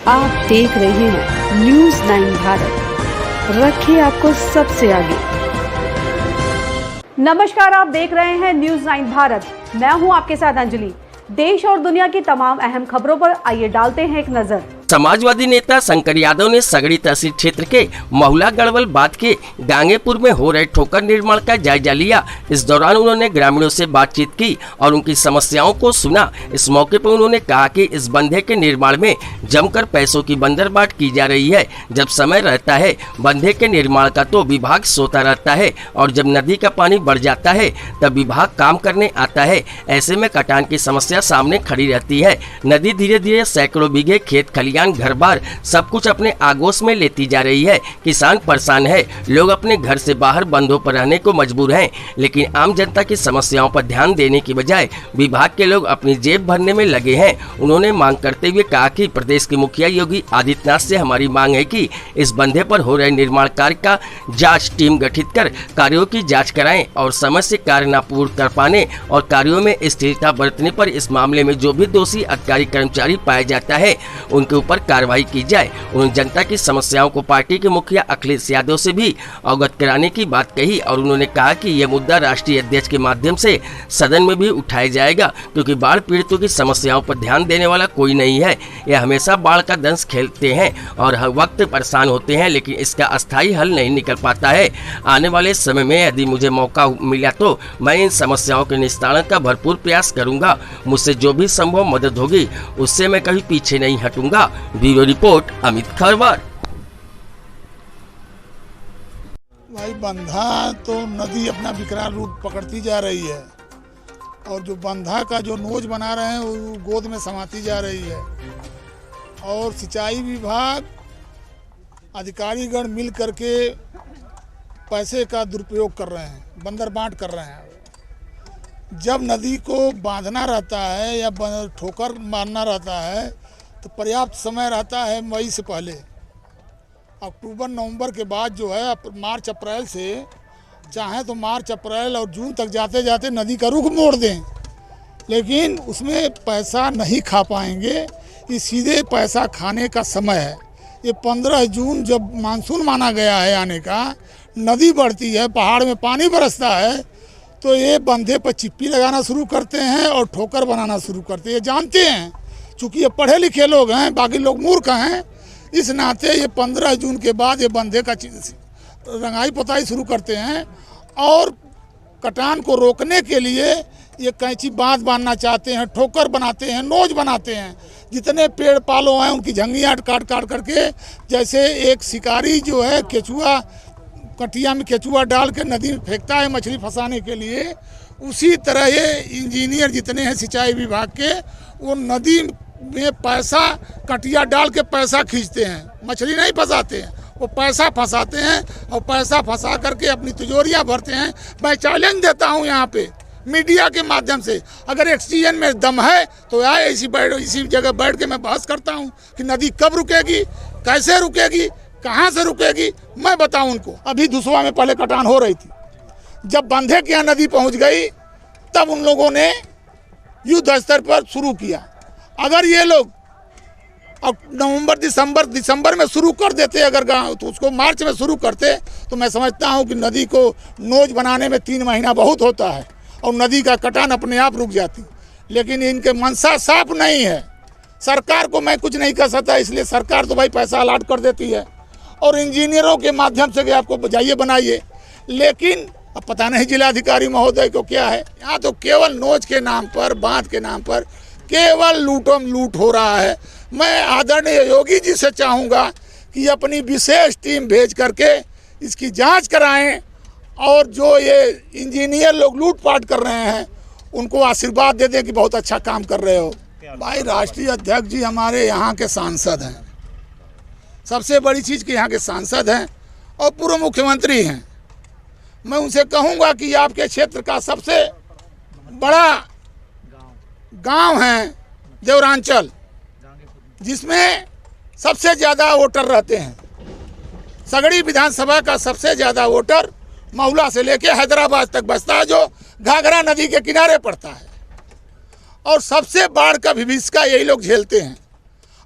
आप देख रहे हैं न्यूज़ 9 भारत, रखिए आपको सबसे आगे। नमस्कार, आप देख रहे हैं न्यूज़ 9 भारत। मैं हूं आपके साथ अंजलि। देश और दुनिया की तमाम अहम खबरों पर आइए डालते हैं एक नजर। समाजवादी नेता शंकर यादव ने सगड़ी तहसील क्षेत्र के महुला गढ़वल बाद के गांगेपुर में हो रहे ठोकर निर्माण का जायजा लिया। इस दौरान उन्होंने ग्रामीणों से बातचीत की और उनकी समस्याओं को सुना। इस मौके पर उन्होंने कहा कि इस बंधे के निर्माण में जमकर पैसों की बंदरबाट की जा रही है। जब समय रहता है बंधे के निर्माण का तो विभाग सोता रहता है और जब नदी का पानी बढ़ जाता है तब विभाग काम करने आता है। ऐसे में कटान की समस्या सामने खड़ी रहती है। नदी धीरे धीरे सैकड़ों बीघे खेत खलियान घर बार सब कुछ अपने आगोश में लेती जा रही है। किसान परेशान है, लोग अपने घर से बाहर बंधों पर रहने को मजबूर हैं, लेकिन आम जनता की समस्याओं पर ध्यान देने की बजाय विभाग के लोग अपनी जेब भरने में लगे हैं। उन्होंने मांग करते हुए कहा कि प्रदेश के मुखिया योगी आदित्यनाथ से हमारी मांग है कि इस बंधे पर हो रहे निर्माण कार्य का जाँच टीम गठित कर कार्यों की जाँच कराएं और समय से कार्य न पूर्ण कर पाने और कार्यों में स्थिरता बरतने पर इस मामले में जो भी दोषी अधिकारी कर्मचारी पाया जाता है उनके ऊपर कार्रवाई की जाए। उन्होंने जनता की समस्याओं को पार्टी के मुखिया अखिलेश यादव से भी अवगत कराने की बात कही और उन्होंने कहा कि यह मुद्दा राष्ट्रीय अध्यक्ष के माध्यम से सदन में भी उठाया जाएगा, क्योंकि बाढ़ पीड़ितों की समस्याओं पर ध्यान देने वाला कोई नहीं है। यह हमेशा बाढ़ का दंश खेलते हैं और हर वक्त परेशान होते हैं, लेकिन इसका अस्थायी हल नहीं निकल पाता है। आने वाले समय में यदि मुझे मौका मिला तो मैं इन समस्याओं के निस्तारण का भरपूर प्रयास करूंगा। मुझसे जो भी संभव मदद होगी उससे मैं कभी पीछे नहीं हटूंगा। Bureau report Amit Kharwar. भाई बंधा तो नदी अपना विकराल रूप पकड़ती जा रही है और जो बंधा का जो नोज बना रहे हैं वो गोद में समाती जा रही है और सिंचाई विभाग अधिकारीगण मिल करके पैसे का दुरुपयोग कर रहे हैं, बंदरबाट कर रहे हैं। जब नदी को बांधना रहता है या ठोकर मारना रहता है तो पर्याप्त समय रहता है मई से पहले। अक्टूबर नवंबर के बाद जो है मार्च अप्रैल से चाहे तो मार्च अप्रैल और जून तक जाते जाते नदी का रुख मोड़ दें, लेकिन उसमें पैसा नहीं खा पाएंगे। ये सीधे पैसा खाने का समय है। ये 15 जून जब मानसून माना गया है आने का, नदी बढ़ती है, पहाड़ में पानी बरसता है, तो ये बंधे पर चिप्पी लगाना शुरू करते हैं और ठोकर बनाना शुरू करते हैं। ये जानते हैं, चूँकि ये पढ़े लिखे लोग हैं, बाकी लोग मूर्ख हैं, इस नाते ये 15 जून के बाद ये बंधे का रंगाई पोताई शुरू करते हैं और कटान को रोकने के लिए ये कैंची बांध बांधना चाहते हैं, ठोकर बनाते हैं, नोज बनाते हैं। जितने पेड़ पालो हैं उनकी झंगियाँ काट काट करके, जैसे एक शिकारी जो है केचुआ कटिया में केचुआ डाल के नदी में फेंकता है मछली फंसाने के लिए, उसी तरह ये इंजीनियर जितने हैं सिंचाई विभाग के, वो नदी में पैसा कटिया डाल के पैसा खींचते हैं, मछली नहीं फंसाते हैं, वो पैसा फंसाते हैं और पैसा फंसा करके अपनी तिजोरियां भरते हैं। मैं चैलेंज देता हूं यहाँ पे मीडिया के माध्यम से, अगर ऑक्सीजन में दम है तो आए इसी जगह बैठ के मैं बहस करता हूँ कि नदी कब रुकेगी, कैसे रुकेगी, कहाँ से रुकेगी, मैं बताऊँ उनको। अभी दुसवा में पहले कटान हो रही थी, जब बंधे के यहाँ नदी पहुँच गई तब उन लोगों ने युद्ध स्तर पर शुरू किया। अगर ये लोग अब नवंबर दिसंबर में शुरू कर देते अगर गाँव, तो उसको मार्च में शुरू करते तो मैं समझता हूँ कि नदी को नोज बनाने में 3 महीना बहुत होता है और नदी का कटान अपने आप रुक जाती। लेकिन इनके मनसा साफ नहीं है। सरकार को मैं कुछ नहीं कर सकता, इसलिए सरकार तो भाई पैसा अलाट कर देती है और इंजीनियरों के माध्यम से आपको बजाइए बनाइए, लेकिन अब पता नहीं जिलाधिकारी महोदय को क्या है। यहाँ तो केवल नोज के नाम पर, बांध के नाम पर केवल लूटम लूट हो रहा है। मैं आदरणीय योगी जी से चाहूँगा कि अपनी विशेष टीम भेज करके इसकी जांच कराएं और जो ये इंजीनियर लोग लूटपाट कर रहे हैं उनको आशीर्वाद दे दें कि बहुत अच्छा काम कर रहे हो। भाई राष्ट्रीय अध्यक्ष जी हमारे यहाँ के सांसद हैं, सबसे बड़ी चीज़ कि यहाँ के सांसद हैं और पूर्व मुख्यमंत्री हैं। मैं उनसे कहूँगा कि आपके क्षेत्र का सबसे बड़ा गांव है देवरांचल, जिसमें सबसे ज़्यादा वोटर रहते हैं। सगड़ी विधानसभा का सबसे ज़्यादा वोटर महुला से लेके हैदराबाद तक बसता है, जो घाघरा नदी के किनारे पड़ता है, और सबसे बाढ़ का विभीषिका यही लोग झेलते हैं।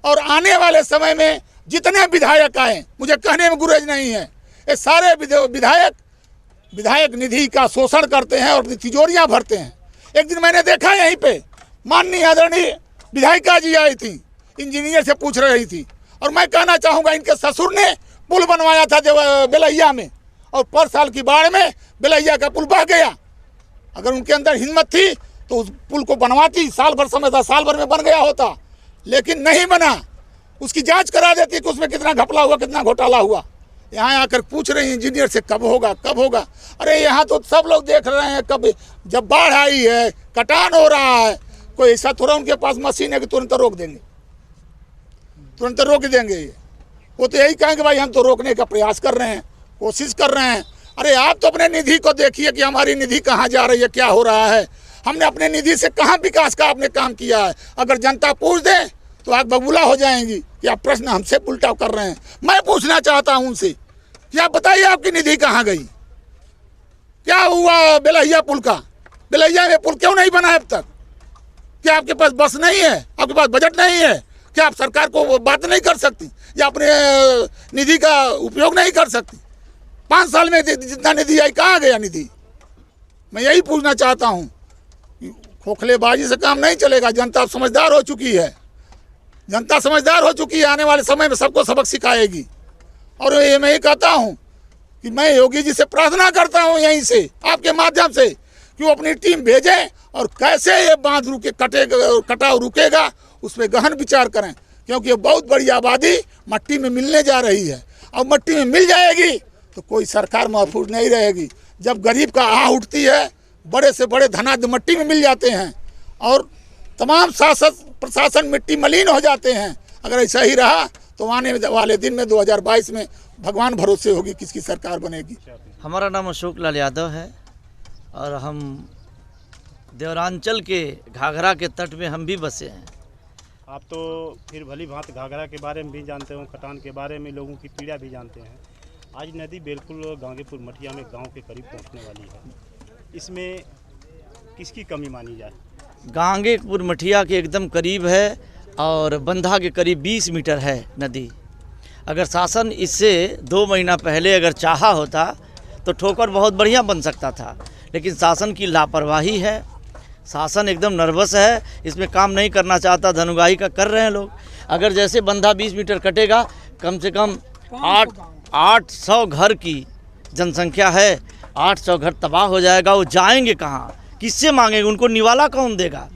और आने वाले समय में जितने विधायक आए, मुझे कहने में गुरेज नहीं है, ये सारे विधायक निधि का शोषण करते हैं और अपनी तिजोरियां भरते हैं। एक दिन मैंने देखा यहीं पे माननीय आदरणीय विधायिका जी आई थी, इंजीनियर से पूछ रही थी, और मैं कहना चाहूँगा इनके ससुर ने पुल बनवाया था बेलैया में, और पर साल की बाढ़ में बेलैया का पुल बह गया। अगर उनके अंदर हिम्मत थी तो उस पुल को बनवाती, साल भर समय था, साल भर में बन गया होता, लेकिन नहीं बना। उसकी जांच करा देती कि उसमें कितना घपला हुआ, कितना घोटाला हुआ। यहाँ आकर पूछ रहे हैं इंजीनियर से कब होगा, कब होगा। अरे यहाँ तो सब लोग देख रहे हैं, कब जब बाढ़ आई है, कटान हो रहा है, कोई ऐसा थोड़ा उनके पास मशीन है कि तुरंत रोक देंगे, तुरंत रोक देंगे। वो तो यही कहेंगे भाई हम तो रोकने का प्रयास कर रहे हैं, कोशिश कर रहे हैं। अरे आप तो अपने निधि को देखिए कि हमारी निधि कहाँ जा रही है, क्या हो रहा है। हमने अपने निधि से कहाँ विकास का आपने काम किया है। अगर जनता पूछ दे तो आप बबूला हो जाएंगी कि आप प्रश्न हमसे उल्टा कर रहे हैं। मैं पूछना चाहता हूं उनसे कि आप बताइए आपकी निधि कहाँ गई, क्या हुआ बेलैया पुल का? बेलैया में पुल क्यों नहीं बना है अब तक? क्या आपके पास बस नहीं है, आपके पास बजट नहीं है? क्या आप सरकार को बात नहीं कर सकती या अपने निधि का उपयोग नहीं कर सकती? 5 साल में जितना निधि आई कहाँ गया निधि? मैं यही पूछना चाहता हूँ। खोखलेबाजी से काम नहीं चलेगा। जनता अब समझदार हो चुकी है, जनता समझदार हो चुकी है, आने वाले समय में सबको सबक सिखाएगी। और ये मैं ही कहता हूँ कि मैं योगी जी से प्रार्थना करता हूँ यहीं से आपके माध्यम से कि वो अपनी टीम भेजें और कैसे ये बांध कटाव रुकेगा उस पर गहन विचार करें, क्योंकि ये बहुत बड़ी आबादी मट्टी में मिलने जा रही है। और मट्टी में मिल जाएगी तो कोई सरकार महफूज नहीं रहेगी। जब गरीब का आह उठती है, बड़े से बड़े धनाढ्य मट्टी में मिल जाते हैं और तमाम शासन प्रशासन मिट्टी मलिन हो जाते हैं। अगर ऐसा ही रहा तो आने वाले दिन में 2022 में भगवान भरोसे होगी किसकी सरकार बनेगी। हमारा नाम अशोक लाल यादव है और हम देवरांचल के घाघरा के तट में हम भी बसे हैं। आप तो फिर भली भांति घाघरा के बारे में भी जानते हो, कटान के बारे में, लोगों की पीड़ा भी जानते हैं। आज नदी बिल्कुल गांगेपुर मठिया में गांव के करीब पहुंचने वाली है। इसमें किसकी कमी मानी जाए? गांगेपुर मठिया के एकदम करीब है और बंधा के करीब 20 मीटर है नदी। अगर शासन इससे 2 महीना पहले अगर चाहा होता तो ठोकर बहुत बढ़िया बन सकता था, लेकिन शासन की लापरवाही है। शासन एकदम नर्वस है, इसमें काम नहीं करना चाहता, धनुगाही का कर रहे हैं लोग। अगर जैसे बंधा 20 मीटर कटेगा, कम से कम 800 घर की जनसंख्या है, 800 घर तबाह हो जाएगा। वो जाएंगे कहाँ, किससे मांगेंगे, उनको निवाला कौन देगा?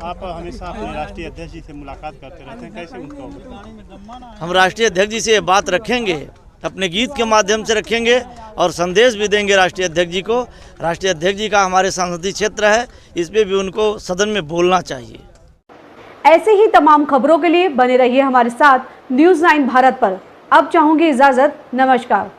आप हमेशा अपने राष्ट्रीय अध्यक्ष जी से मुलाकात करते रहते हैं, कैसे उनको? हम राष्ट्रीय अध्यक्ष जी से ये बात रखेंगे, अपने गीत के माध्यम से रखेंगे और संदेश भी देंगे राष्ट्रीय अध्यक्ष जी को। राष्ट्रीय अध्यक्ष जी का हमारे संसदीय क्षेत्र है, इस पर भी उनको सदन में बोलना चाहिए। ऐसे ही तमाम खबरों के लिए बने रहिए हमारे साथ न्यूज़ 9 भारत पर। अब चाहूंगी इजाजत, नमस्कार।